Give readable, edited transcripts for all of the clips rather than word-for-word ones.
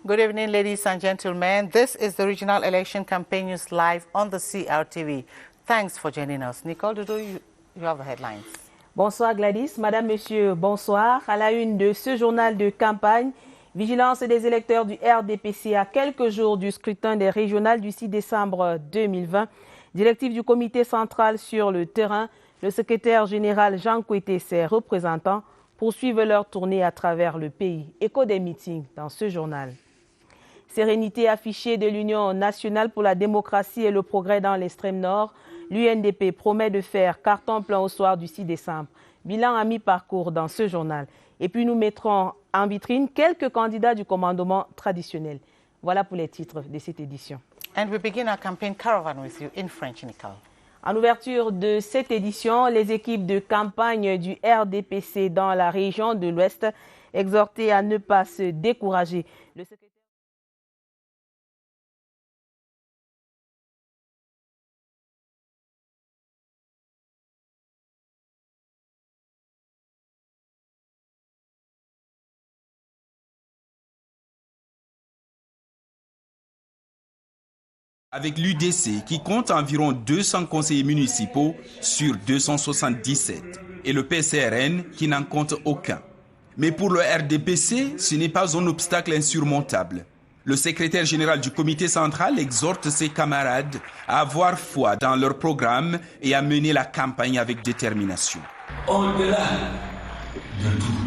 Good evening, ladies and gentlemen. This is the Regional Election Campaign News live on the CRTV. Thanks for joining us. Nicole Doudou, you have the headlines. Bonsoir Gladys, Madame, Monsieur, bonsoir. À la une de ce journal de campagne, vigilance des électeurs du RDPC à quelques jours du scrutin des régionales du 6 décembre 2020. Directive du comité central sur le terrain, le secrétaire général Jean Kouété et ses représentants poursuivent leur tournée à travers le pays. Écho des meetings dans ce journal. Sérénité affichée de l'Union nationale pour la démocratie et le progrès dans l'extrême nord. L'UNDP promet de faire carton plein au soir du 6 décembre. Bilan à mi-parcours dans ce journal. Et puis nous mettrons en vitrine quelques candidats du commandement traditionnel. Voilà pour les titres de cette édition. And we begin our campaign caravan with you in French, Nicole. En ouverture de cette édition, les équipes de campagne du RDPC dans la région de l'Ouest exhortées à ne pas se décourager. Le secrétaire Avec l'UDC qui compte environ 200 conseillers municipaux sur 277 et le PCRN qui n'en compte aucun. Mais pour le RDPC, ce n'est pas un obstacle insurmontable. Le secrétaire général du comité central exhorte ses camarades à avoir foi dans leur programme et à mener la campagne avec détermination. Au-delà de tout,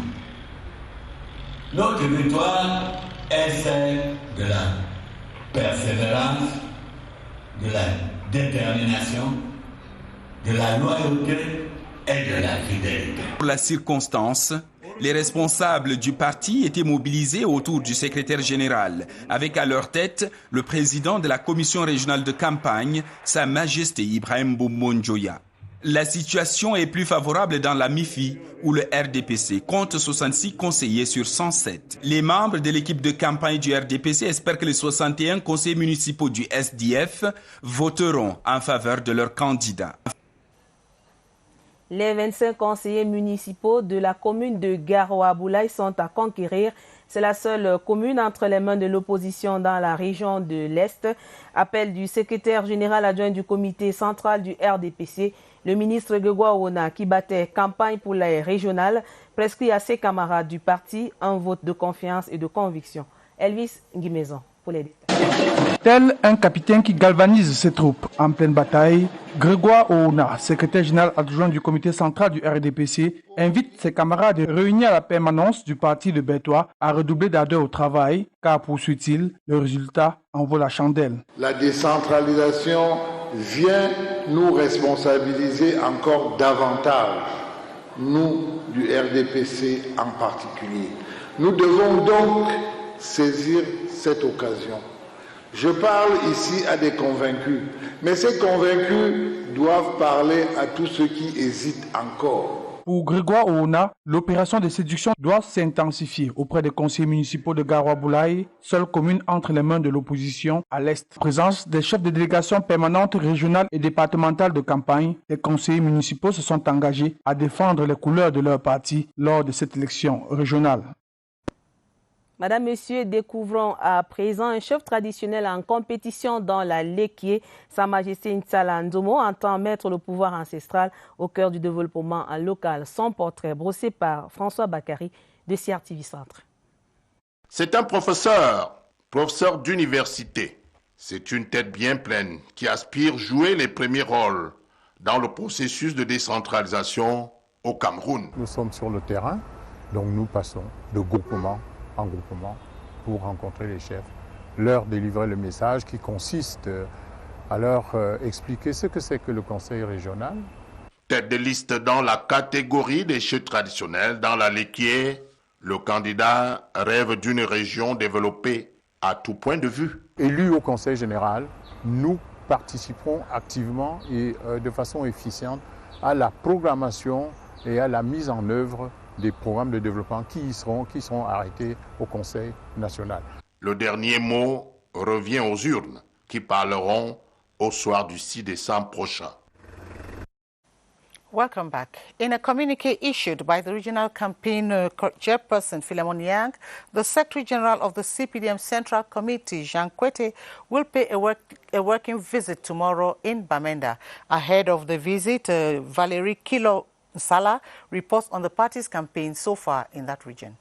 notre victoire est celle de la persévérance, de la détermination, de la loyauté et de la fidélité. Pour la circonstance, les responsables du parti étaient mobilisés autour du secrétaire général, avec à leur tête le président de la commission régionale de campagne, Sa Majesté Ibrahim Boumondjoya. La situation est plus favorable dans la MIFI, où le RDPC compte 66 conseillers sur 107. Les membres de l'équipe de campagne du RDPC espèrent que les 61 conseillers municipaux du SDF voteront en faveur de leur candidat. Les 25 conseillers municipaux de la commune de Garoua-Boulaye sont à conquérir. C'est la seule commune entre les mains de l'opposition dans la région de l'Est. Appel du secrétaire général adjoint du comité central du RDPC, le ministre Grégoire Ona, qui battait campagne pour les régionales, prescrit à ses camarades du parti un vote de confiance et de conviction. Elvis Guimezon pour les détails. Tel un capitaine qui galvanise ses troupes en pleine bataille, Grégoire Ouna, secrétaire général adjoint du comité central du RDPC, invite ses camarades réunis à la permanence du parti de Bétois à redoubler d'ardeur au travail, car, poursuit-il, le résultat en vaut la chandelle. La décentralisation vient nous responsabiliser encore davantage, nous du RDPC en particulier. Nous devons donc saisir cette occasion. Je parle ici à des convaincus, mais ces convaincus doivent parler à tous ceux qui hésitent encore. Pour Grégoire Ouna, l'opération de séduction doit s'intensifier auprès des conseillers municipaux de Garoua-Boulaye, seule commune entre les mains de l'opposition à l'Est. Présence des chefs de délégation permanentes régionales et départementales de campagne, les conseillers municipaux se sont engagés à défendre les couleurs de leur parti lors de cette élection régionale. Madame, Monsieur, découvrons à présent un chef traditionnel en compétition dans la Lekié. Sa Majesté Ntsala Ndomo entend mettre le pouvoir ancestral au cœur du développement local. Son portrait brossé par François Bakary de CRTV Centre. C'est un professeur d'université. C'est une tête bien pleine qui aspire jouer les premiers rôles dans le processus de décentralisation au Cameroun. Nous sommes sur le terrain, donc nous passons de groupement en groupement pour rencontrer les chefs, leur délivrer le message qui consiste à leur expliquer ce que c'est que le conseil régional. Tête de liste dans la catégorie des chefs traditionnels dans la Lekié, le candidat rêve d'une région développée à tout point de vue. Élus au conseil général, nous participerons activement et de façon efficiente à la programmation et à la mise en œuvre des programmes de développement qui seront arrêtés au Conseil national. Le dernier mot revient aux urnes qui parleront au soir du 6 décembre prochain. Welcome back. In a communique issued by the regional campaign chairperson Philemon Yang, the Secretary General of the CPDM Central Committee, Jean Kwete, will pay a working visit tomorrow in Bamenda. Ahead of the visit, Valerie Kilo Sala reports on the party's campaign so far in that region.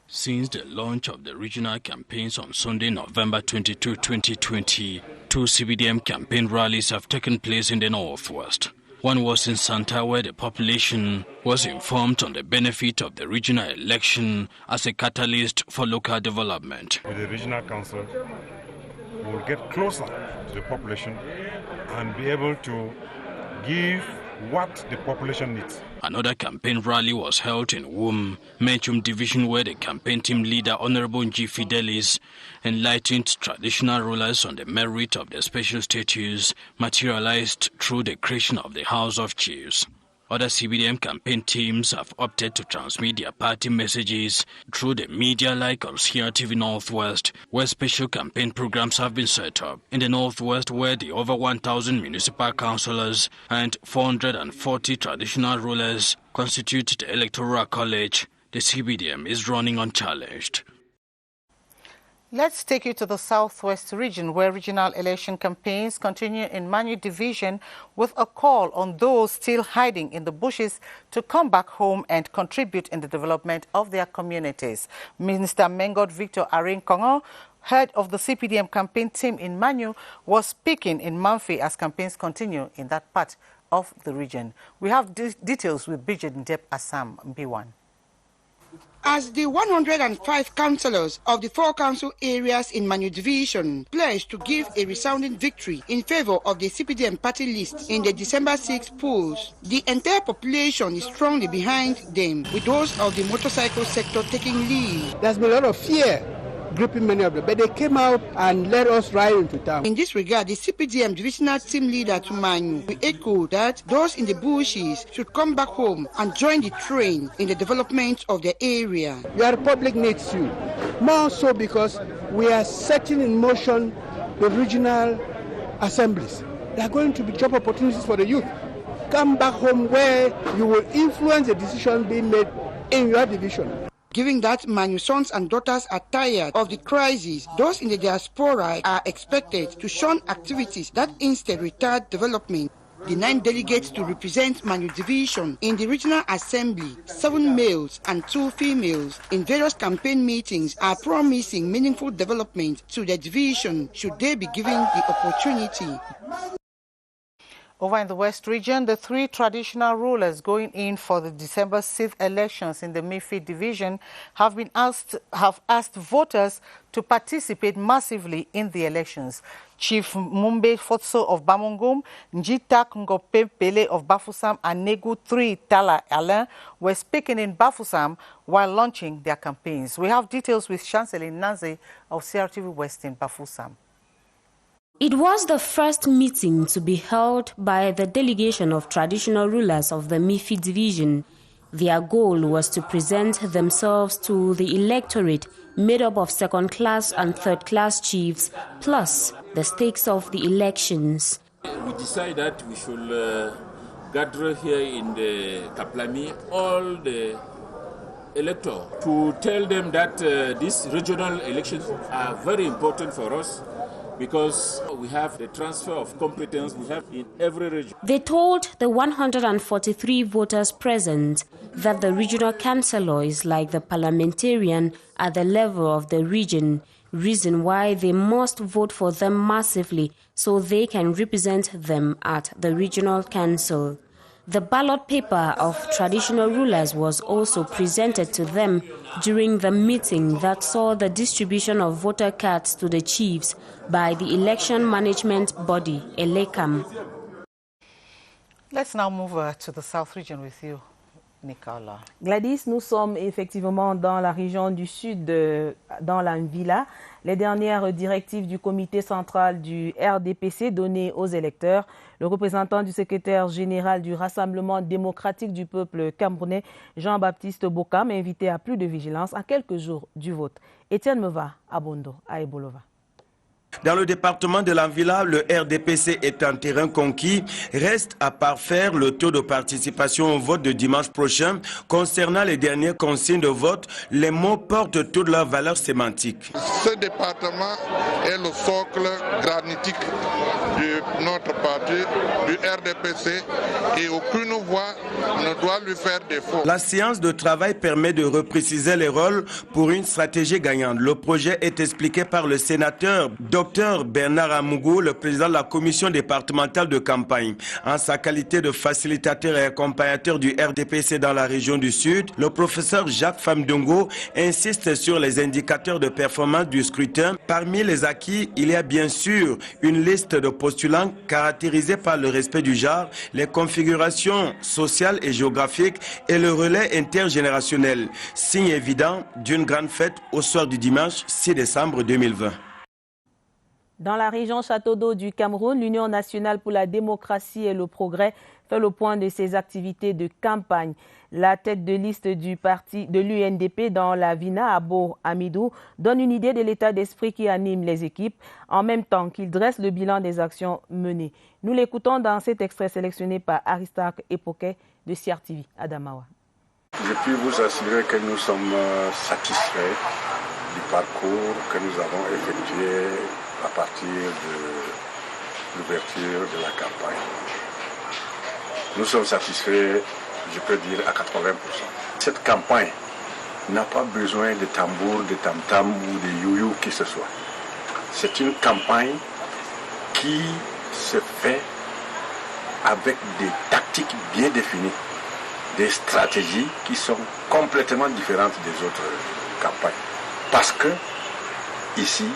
Since the launch of the regional campaigns on Sunday, November 22, 2020, 2 CPDM campaign rallies have taken place in the Northwest. One was in Santa, where the population was informed on the benefit of the regional election as a catalyst for local development. With the regional council, we'll get closer to the population and be able to give what the population needs. Another campaign rally was held in Wum, Menchum Division, where the campaign team leader, Honorable Nji Fidelis, enlightened traditional rulers on the merit of the special status materialized through the creation of the House of Chiefs. Other CPDM campaign teams have opted to transmit their party messages through the media like on CRTV Northwest, where special campaign programs have been set up. In the Northwest, where the over 1,000 municipal councillors and 440 traditional rulers constitute the Electoral College, the CPDM is running unchallenged. Let's take you to the Southwest region, where regional election campaigns continue in Manu Division with a call on those still hiding in the bushes to come back home and contribute in the development of their communities. Minister Mengot Victor Arin Kongo, head of the CPDM campaign team in Manu, was speaking in Mamfi as campaigns continue in that part of the region. We have details with Bridget Ndep Assam B1. As the 105 councillors of the 4 council areas in Manu Division pledged to give a resounding victory in favour of the CPDM party list in the December 6 polls, the entire population is strongly behind them, with those of the motorcycle sector taking lead. There's been a lot of fear gripping many of them, but they came out and let us ride into town. In this regard, the CPDM divisional team leader to Manu echoed that those in the bushes should come back home and join the train in the development of the area. Your public needs you, more so because we are setting in motion the regional assemblies. There are going to be job opportunities for the youth. Come back home where you will influence the decision being made in your division. Given that Manu sons and daughters are tired of the crisis, those in the diaspora are expected to shun activities that instead retard development. The 9 delegates to represent Manu Division in the Regional Assembly, 7 males and 2 females, in various campaign meetings are promising meaningful development to the division should they be given the opportunity. Over in the West region, the 3 traditional rulers going in for the December 6th elections in the Mifi division have asked voters to participate massively in the elections. Chief Mumbe Fotso of Bamongum, Njita Ngope Pele of Bafoussam, and Negu 3 Tala Alain were speaking in Bafoussam while launching their campaigns. We have details with Chanceline Nanze of CRTV West in Bafoussam. It was the first meeting to be held by the delegation of traditional rulers of the Mifi division. Their goal was to present themselves to the electorate made up of second-class and third-class chiefs, plus the stakes of the elections. We decided that we should gather here in the Kaplami all the electors to tell them that these regional elections are very important for us, because we have the transfer of competence we have in every region. They told the 143 voters present that the regional councillors, like the parliamentarian, at the level of the region, reason why they must vote for them massively so they can represent them at the regional council. The ballot paper of traditional rulers was also presented to them during the meeting that saw the distribution of voter cards to the chiefs by the election management body, ELECAM. Let's now move to the South region with you, Nicola. Gladys, nous sommes effectivement dans la région du sud, dans la Villa. Les dernières directives du comité central du RDPC données aux électeurs, le représentant du secrétaire général du Rassemblement démocratique du peuple camerounais, Jean-Baptiste Bokam, a invité à plus de vigilance à quelques jours du vote. Étienne Meva, à Bondo, à Ebolova. Dans le département de l'Anvila, le RDPC est un terrain conquis. Reste à parfaire le taux de participation au vote de dimanche prochain. Concernant les dernières consignes de vote, les mots portent toute leur valeur sémantique. Ce département est le socle granitique de notre parti, du RDPC, et aucune voix ne doit lui faire défaut. La séance de travail permet de repréciser les rôles pour une stratégie gagnante. Le projet est expliqué par le sénateur Dr Bernard Amougou, le président de la commission départementale de campagne. En sa qualité de facilitateur et accompagnateur du RDPC dans la région du Sud, le professeur Jacques Famdongo insiste sur les indicateurs de performance du scrutin. Parmi les acquis, il y a bien sûr une liste de postulants caractérisée par le respect du genre, les configurations sociales et géographiques et le relais intergénérationnel. Signe évident d'une grande fête au soir du dimanche 6 décembre 2020. Dans la région Château d'Eau du Cameroun, l'Union nationale pour la démocratie et le progrès fait le point de ses activités de campagne. La tête de liste du parti de l'UNDP dans la Vina, Abo Amidou, donne une idée de l'état d'esprit qui anime les équipes, en même temps qu'il dresse le bilan des actions menées. Nous l'écoutons dans cet extrait sélectionné par Aristarque Epoquet de CRTV Adamawa. Je puis vous assurer que nous sommes satisfaits du parcours que nous avons effectué à partir de l'ouverture de la campagne. Nous sommes satisfaits, je peux dire, à 80%. Cette campagne n'a pas besoin de tambour, de tam-tam ou de you-you qui ce soit. C'est une campagne qui se fait avec des tactiques bien définies, des stratégies qui sont complètement différentes des autres campagnes. Parce que, ici,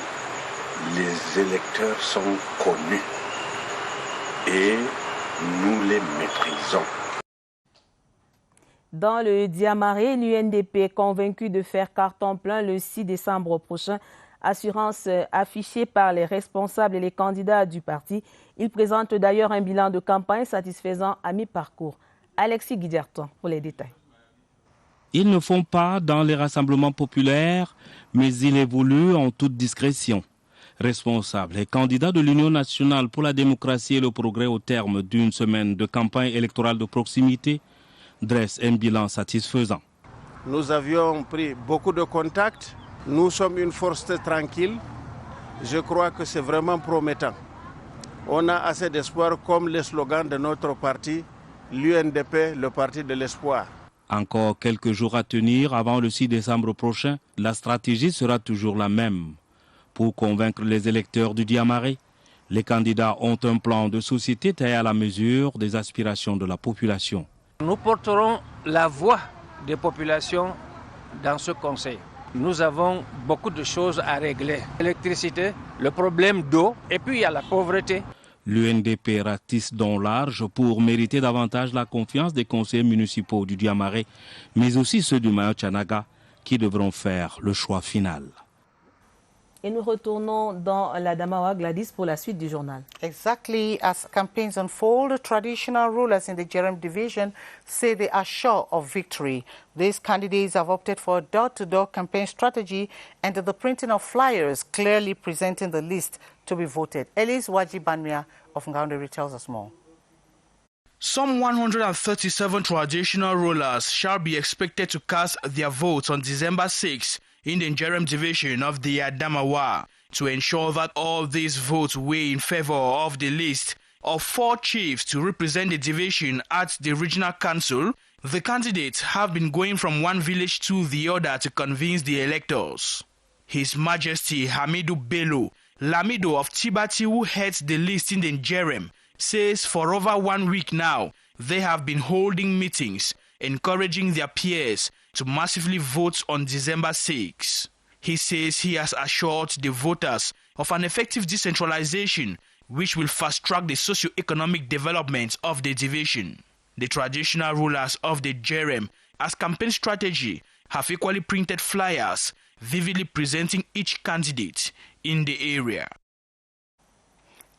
les électeurs sont connus et nous les méprisons. Dans le Diamaré, l'UNDP est convaincu de faire carton plein le 6 décembre prochain. Assurance affichée par les responsables et les candidats du parti. Il présente d'ailleurs un bilan de campagne satisfaisant à mi-parcours. Alexis Guiderton pour les détails. Ils ne font pas dans les rassemblements populaires, mais ils évoluent en toute discrétion. Responsables et candidats de l'Union nationale pour la démocratie et le progrès au terme d'une semaine de campagne électorale de proximité dressent un bilan satisfaisant. Nous avions pris beaucoup de contacts. Nous sommes une force tranquille. Je crois que c'est vraiment promettant. On a assez d'espoir, comme le slogan de notre parti, l'UNDP, le parti de l'espoir. Encore quelques jours à tenir avant le 6 décembre prochain, la stratégie sera toujours la même. Pour convaincre les électeurs du Diamaré, les candidats ont un plan de société taillé à la mesure des aspirations de la population. Nous porterons la voix des populations dans ce conseil. Nous avons beaucoup de choses à régler. L'électricité, le problème d'eau et puis il y a la pauvreté. L'UNDP ratisse donc large pour mériter davantage la confiance des conseillers municipaux du Diamaré, mais aussi ceux du Mayo-Tchanaga qui devront faire le choix final. Et nous retournons dans la Damawa, Gladys, pour la suite du journal. Exactly as campaigns unfold, traditional rulers in the Jerem division say they are sure of victory. These candidates have opted for a door-to-door campaign strategy and the printing of flyers clearly presenting the list to be voted. Elise Wajibanmia of Ngaounderi tells us more. Some 137 traditional rulers shall be expected to cast their votes on December 6 in the Jerem division of the Adamawa. To ensure that all these votes weigh in favor of the list of 4 chiefs to represent the division at the regional council, the candidates have been going from one village to the other to convince the electors. His Majesty Hamidou Bello, Lamido of Tibati, who heads the list in the Jerem, says for over 1 week now, they have been holding meetings, encouraging their peers to massively vote on December 6. He says he has assured the voters of an effective decentralization which will fast-track the socio-economic development of the division. The traditional rulers of the Jerem, as campaign strategy, have equally printed flyers vividly presenting each candidate in the area.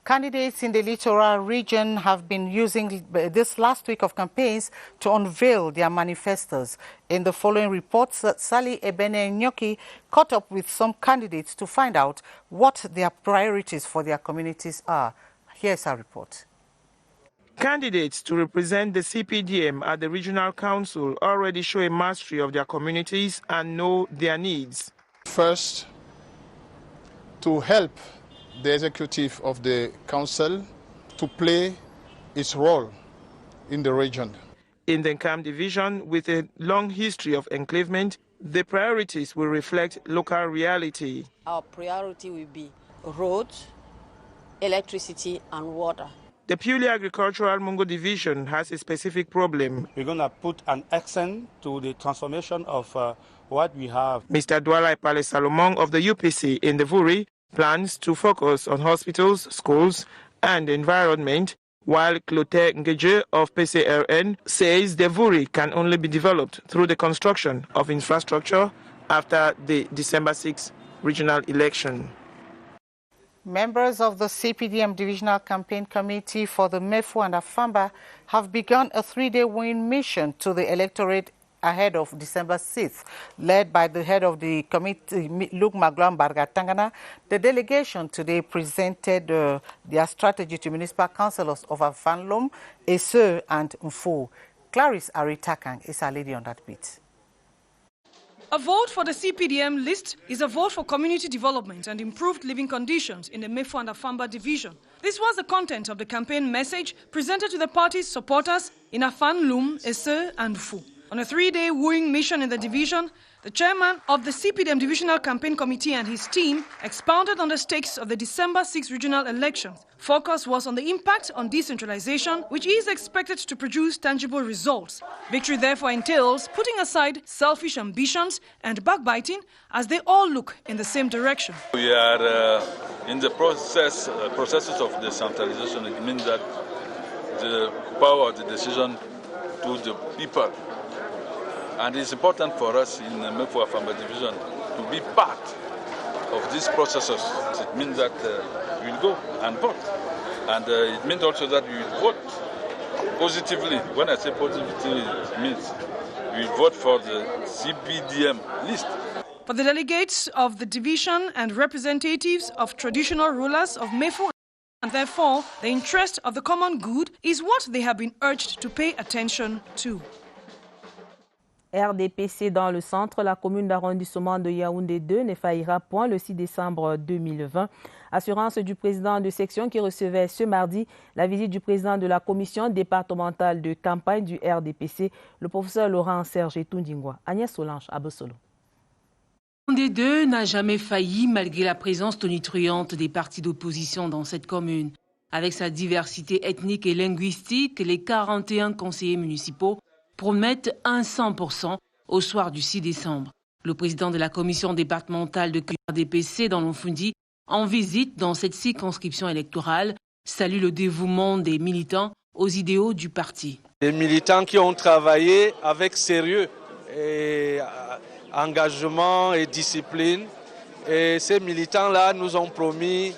Candidates in the littoral region have been using this last week of campaigns to unveil their manifestos. In the following reports, Sally Ebene Nyoki caught up with some candidates to find out what their priorities for their communities are. Here's our report. Candidates to represent the CPDM at the Regional Council already show a mastery of their communities and know their needs. First, to help the executive of the council to play its role in the region. In the Nkam division, with a long history of enclavement, the priorities will reflect local reality. Our priority will be roads, electricity and water. The purely agricultural Mungo division has a specific problem. We're going to put an accent to the transformation of what we have. Mr. Douala Ipale Salomon of the UPC in the Vuri plans to focus on hospitals, schools and environment, while Clotaire Ngeje of PCRN says the Vuri can only be developed through the construction of infrastructure after the December 6 regional election. Members of the CPDM Divisional Campaign Committee for the Mefu and Afamba have begun a 3-day win mission to the electorate ahead of December 6th. Led by the head of the committee, Luke Magloire Mbarga-Tangana, the delegation today presented their strategy to municipal councillors of Afanlum, Esseux and Mfou. Clarice Aritakang is our lady on that beat. A vote for the CPDM list is a vote for community development and improved living conditions in the Mefu and Afamba division. This was the content of the campaign message presented to the party's supporters in Afanlum, Esseux and Mfou. On a 3-day wooing mission in the division, the chairman of the CPDM Divisional Campaign Committee and his team expounded on the stakes of the December 6 regional elections. Focus was on the impact on decentralization, which is expected to produce tangible results. Victory therefore entails putting aside selfish ambitions and backbiting as they all look in the same direction. We are in the processes of decentralization. It means that the power of the decision to the people. And it's important for us in the Mefu Afamba division to be part of these processes. It means that we will go and vote. And it means also that we will vote positively. When I say positively, it means we will vote for the CPDM list. For the delegates of the division and representatives of traditional rulers of Mefu, and therefore the interest of the common good is what they have been urged to pay attention to. RDPC dans le centre, la commune d'arrondissement de Yaoundé 2 ne faillira point le 6 décembre 2020. Assurance du président de section qui recevait ce mardi la visite du président de la commission départementale de campagne du RDPC, le professeur Laurent Serge Tundingwa. Agnès Solange, Abosolo. Yaoundé 2 n'a jamais failli malgré la présence tonitruante des partis d'opposition dans cette commune. Avec sa diversité ethnique et linguistique, les 41 conseillers municipaux promettent un 100% au soir du 6 décembre. Le président de la commission départementale de RDPC dans l'Onfundi, en visite dans cette circonscription électorale, salue le dévouement des militants aux idéaux du parti. Des militants qui ont travaillé avec sérieux et engagement et discipline. Et ces militants-là nous ont promis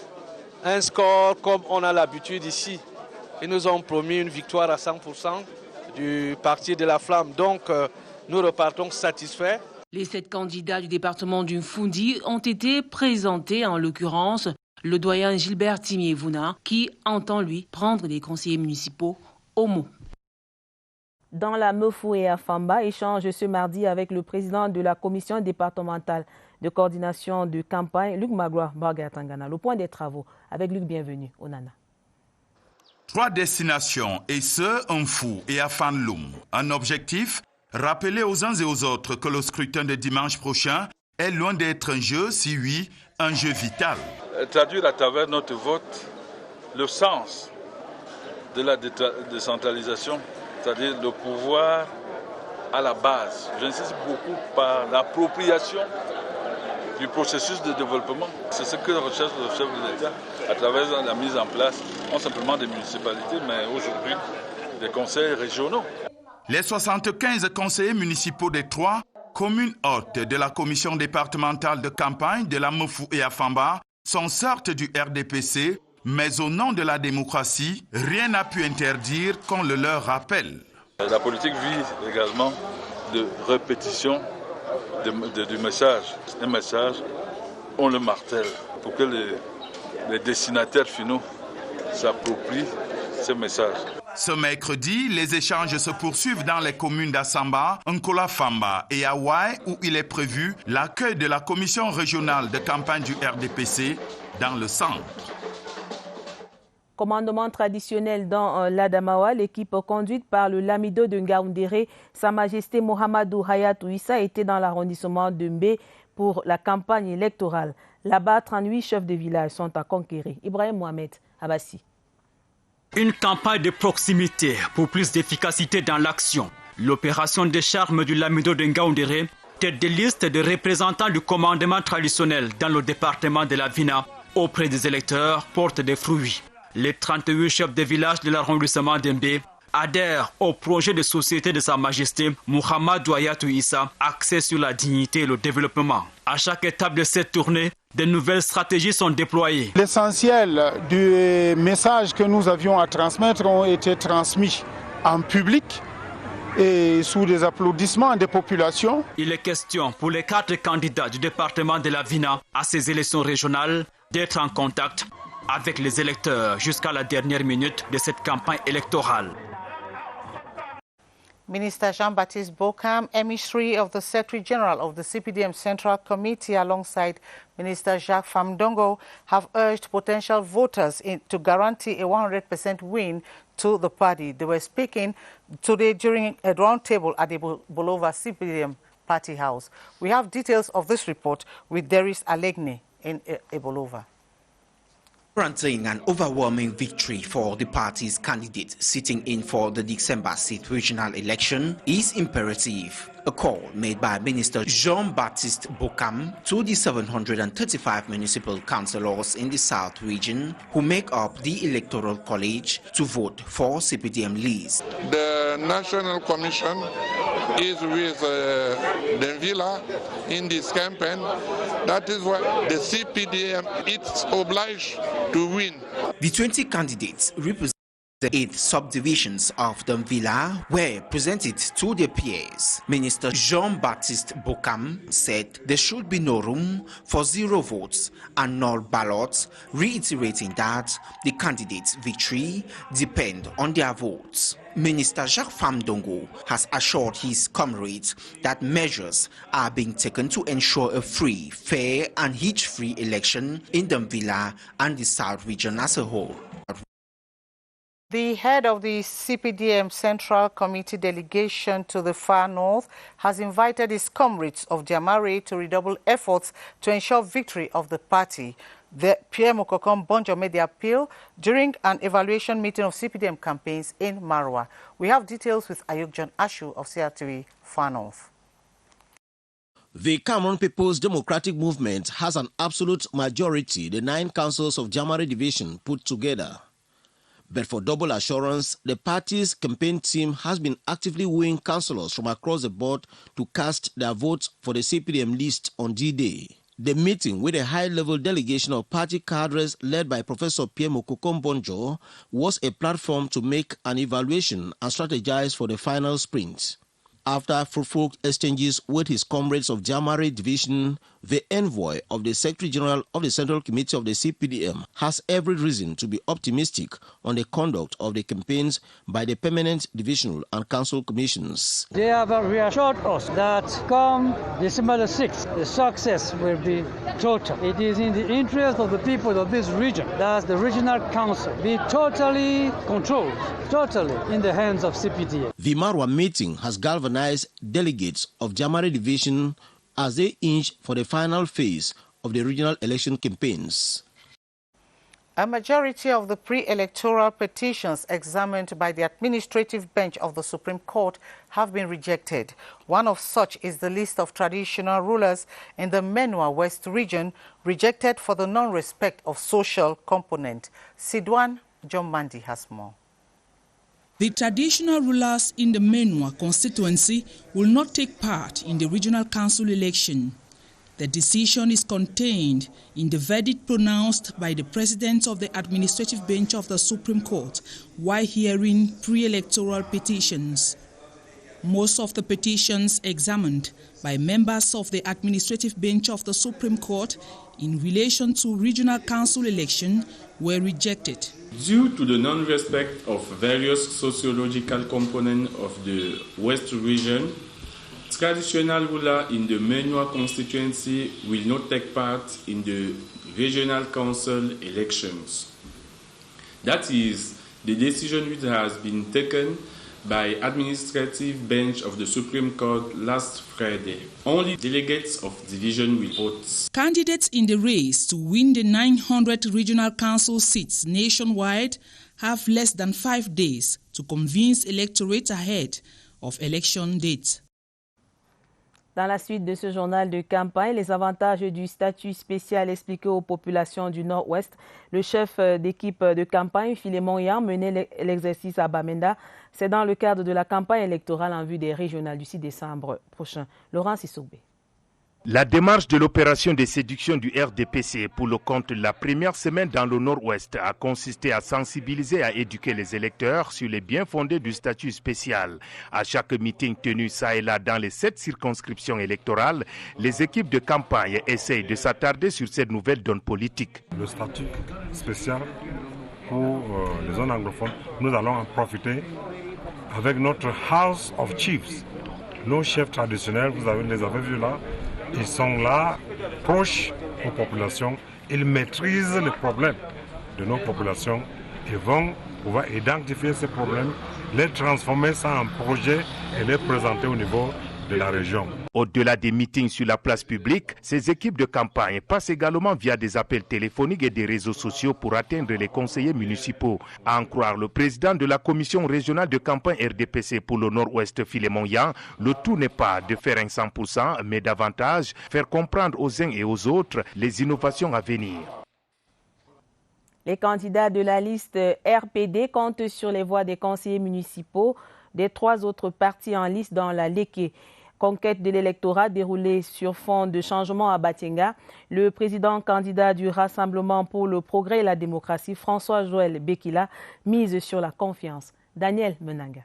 un score comme on a l'habitude ici. Ils nous ont promis une victoire à 100%. Du parti de la Flamme. Donc, nous repartons satisfaits. Les 7 candidats du département du Fundi ont été présentés, en l'occurrence le doyen Gilbert Timiévouna, qui entend, lui, prendre les conseillers municipaux au mot. Dans la Mefu et Afamba, échange ce mardi avec le président de la commission départementale de coordination de campagne, Luc Magloire Mbarga-Tangana. Le point des travaux avec Luc Bienvenu, Onana. 3 destinations, Esseux, Mfou et Afanlum. Un objectif, rappeler aux uns et aux autres que le scrutin de dimanche prochain est loin d'être un jeu, si oui, un jeu vital. Traduire à travers notre vote le sens de la décentralisation, c'est-à-dire le pouvoir à la base. J'insiste beaucoup par l'appropriation du processus de développement. C'est ce que recherche le chef de l'État à travers la mise en place, non simplement des municipalités, mais aujourd'hui des conseils régionaux. Les 75 conseillers municipaux des 3 communes hôtes de la commission départementale de campagne de la Mefu et Afamba sont sortes du RDPC Mais au nom de la démocratie, rien n'a pu interdire qu'on le leur rappelle. La politique vit également de répétition du message. Un message, on le martèle pour que les destinataires finaux s'approprient ce message. Ce mercredi, les échanges se poursuivent dans les communes d'Assamba, Nkola-Famba et Hawaï, où il est prévu l'accueil de la commission régionale de campagne du RDPC dans le centre. Commandement traditionnel dans l'Adamawa, l'équipe conduite par le Lamido de Ngaoundéré, Sa Majesté Mohamedou Hayatou Issa, était dans l'arrondissement de Mbé pour la campagne électorale. Là-bas, 38 chefs de village sont à conquérir. Ibrahim Mohamed Abassi. Une campagne de proximité pour plus d'efficacité dans l'action. L'opération de charme du Lamido de Ngaoundéré, tête de liste de représentants du commandement traditionnel dans le département de la Vina, auprès des électeurs, porte des fruits. Les 38 chefs de village de l'arrondissement d'Mbé adhèrent au projet de société de Sa Majesté Mohamedou Hayatou Issa, axé sur la dignité et le développement. À chaque étape de cette tournée, de nouvelles stratégies sont déployées. L'essentiel du message que nous avions à transmettre ont été transmis en public et sous des applaudissements des populations. Il est question pour les 4 candidats du département de la Vina à ces élections régionales d'être en contact avec les électeurs jusqu'à la dernière minute de cette campagne électorale. Minister Jean-Baptiste Bokam, emissary of the Secretary General of the CPDM Central Committee alongside Minister Jacques Famdongo, have urged potential voters to guarantee a 100% win to the party. They were speaking today during a roundtable at the Bolova CPDM Party House. We have details of this report with Deris Alegne in Ebolova. Granting an overwhelming victory for the party's candidate sitting in for the December 6th regional election is imperative. A call made by Minister Jean-Baptiste Bokam to the 735 municipal councillors in the South region who make up the Electoral College to vote for CPDM list. The National Commission is with Denvila in this campaign. That is why the CPDM is obliged to win. The 20 candidates represent the 8 subdivisions of Denvila were presented to their peers. Minister Jean-Baptiste Bokam said there should be no room for 0 votes and null ballots, reiterating that the candidates' victory depends on their votes. Minister Jacques Famdongo has assured his comrades that measures are being taken to ensure a free, fair and hitch-free election in Denvila and the South region as a whole. The head of the CPDM Central Committee delegation to the Far North has invited his comrades of Jamare to redouble efforts to ensure victory of the party. Pierre Mokokom Bonjo made the appeal during an evaluation meeting of CPDM campaigns in Marwa. We have details with Ayuk John Ashu of CRTV Far North. The Cameroon People's Democratic Movement has an absolute majority, the 9 councils of Jamare Division put together. But for double assurance, the party's campaign team has been actively wooing councillors from across the board to cast their votes for the CPDM list on D-Day. The meeting with a high-level delegation of party cadres led by Professor Pierre Mokokom Bonjo was a platform to make an evaluation and strategize for the final sprint. After fruitful exchanges with his comrades of Jamare Division, the envoy of the Secretary General of the Central Committee of the CPDM has every reason to be optimistic on the conduct of the campaigns by the permanent divisional and council commissions. They have reassured us that come December the 6th, the success will be total. It is in the interest of the people of this region that the regional council be totally controlled, totally in the hands of CPDM. The Marwa meeting has galvanized delegates of Jamare Division as they inch for the final phase of the regional election campaigns. A majority of the pre-electoral petitions examined by the administrative bench of the Supreme Court have been rejected. One of such is the list of traditional rulers in the Menua West region, rejected for the non-respect of social component. Sidwan John Mandi has more. The traditional rulers in the Menua constituency will not take part in the regional council election. The decision is contained in the verdict pronounced by the President of the Administrative Bench of the Supreme Court while hearing pre-electoral petitions. Most of the petitions examined by members of the Administrative Bench of the Supreme Court in relation to regional council election were rejected. Due to the non-respect of various sociological components of the West region, traditional ruler in the Menua constituency will not take part in the regional council elections. That is the decision which has been taken by Administrative Bench of the Supreme Court last Friday. Only delegates of division will vote. Candidates in the race to win the 900 regional council seats nationwide have less than 5 days to convince electorate ahead of election date. Dans la suite de ce journal de campagne, les avantages du statut spécial expliqués aux populations du Nord-Ouest. Le chef d'équipe de campagne, Philémon Yang, menait l'exercice à Bamenda. C'est dans le cadre de la campagne électorale en vue des régionales du 6 décembre prochain. Laurent Sissoubé. La démarche de l'opération de séduction du RDPC pour le compte de la première semaine dans le Nord-Ouest a consisté à sensibiliser et à éduquer les électeurs sur les biens fondés du statut spécial. À chaque meeting tenu ça et là dans les 7 circonscriptions électorales, les équipes de campagne essayent de s'attarder sur cette nouvelle donne politique. Le statut spécial pour les zones anglophones, nous allons en profiter avec notre House of Chiefs. Nos chefs traditionnels, vous les avez vus là, ils sont là, proches aux populations. Ils maîtrisent les problèmes de nos populations et vont pouvoir identifier ces problèmes, les transformer ça en projet et les présenter au niveau de la région. Au-delà des meetings sur la place publique, ces équipes de campagne passent également via des appels téléphoniques et des réseaux sociaux pour atteindre les conseillers municipaux. À en croire le président de la commission régionale de campagne RDPC pour le Nord-Ouest, Philémon Yang, le tout n'est pas de faire un 100%, mais davantage faire comprendre aux uns et aux autres les innovations à venir. Les candidats de la liste RPD comptent sur les voix des conseillers municipaux des 3 autres partis en liste dans la Léké. Conquête de l'électorat déroulée sur fond de changement à Batenga. Le président candidat du Rassemblement pour le progrès et la démocratie, François-Joël Bekila, mise sur la confiance. Daniel Menanga.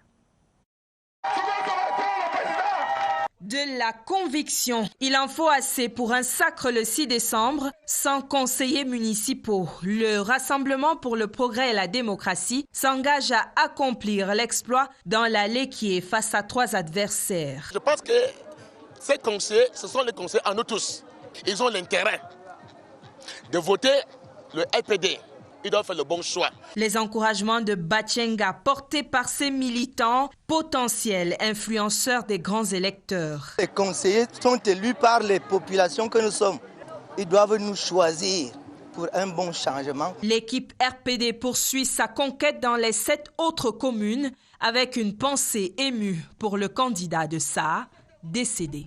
De la conviction. Il en faut assez pour un sacre le 6 décembre, sans conseillers municipaux. Le Rassemblement pour le progrès et la démocratie s'engage à accomplir l'exploit dans l'allée qui est face à 3 adversaires. Je pense que ces conseillers, ce sont les conseillers à nous tous. Ils ont l'intérêt de voter le RPD. Ils doivent faire le bon choix. Les encouragements de Batenga portés par ses militants, potentiels influenceurs des grands électeurs. Les conseillers sont élus par les populations que nous sommes. Ils doivent nous choisir pour un bon changement. L'équipe RPD poursuit sa conquête dans les 7 autres communes avec une pensée émue pour le candidat de SA, décédé.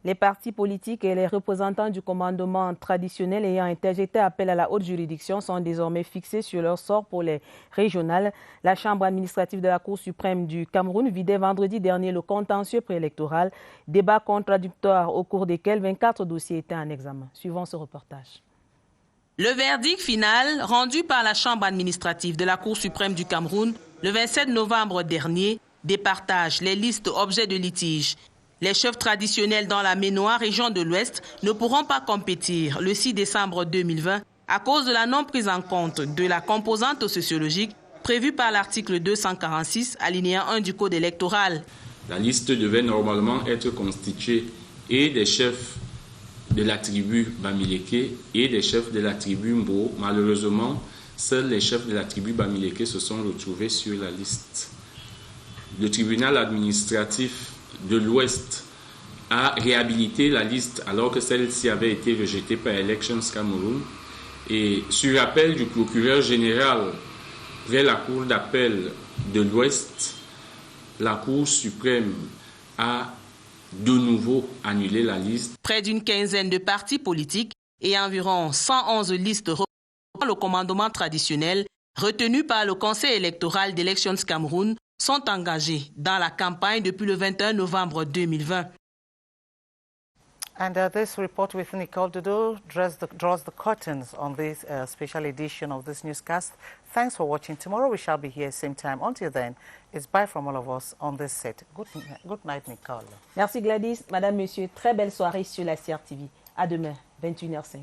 Les partis politiques et les représentants du commandement traditionnel ayant interjeté appel à la haute juridiction sont désormais fixés sur leur sort pour les régionales. La Chambre administrative de la Cour suprême du Cameroun vidait vendredi dernier le contentieux préélectoral, débat contradictoire au cours desquels 24 dossiers étaient en examen. Suivons ce reportage. Le verdict final, rendu par la Chambre administrative de la Cour suprême du Cameroun le 27 novembre dernier, départage les listes objets de litige. Les chefs traditionnels dans la Ménois, région de l'Ouest, ne pourront pas compétir le 6 décembre 2020 à cause de la non prise en compte de la composante sociologique prévue par l'article 246, alinéa 1 du Code électoral. La liste devait normalement être constituée et des chefs de la tribu Bamileke et des chefs de la tribu Mbo. Malheureusement, seuls les chefs de la tribu Bamileke se sont retrouvés sur la liste. Le tribunal administratif de l'Ouest a réhabilité la liste alors que celle-ci avait été rejetée par Elections Cameroun. Et sur appel du procureur général vers la Cour d'appel de l'Ouest, la Cour suprême a de nouveau annulé la liste. Près d'une quinzaine de partis politiques et environ 111 listes représentant le commandement traditionnel retenues par le Conseil électoral d'Elections Cameroun sont engagés dans la campagne depuis le 21 novembre 2020. And this report with Nicole Dodo draws the curtains on this special edition of this newscast. Thanks for watching. Tomorrow we shall be here same time. Until then, it's bye from all of us on this set. Good night, Nicole. Merci Gladys. Madame, Monsieur, très belle soirée sur la CRTV. À demain, 21h05.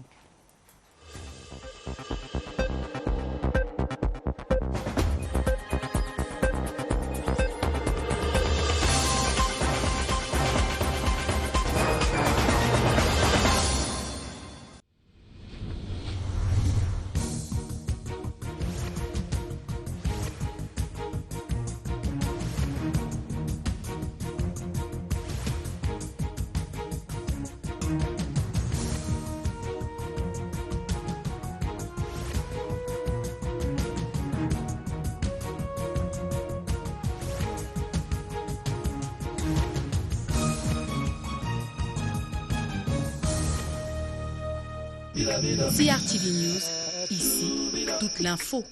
CRTV News, ici, toute l'info.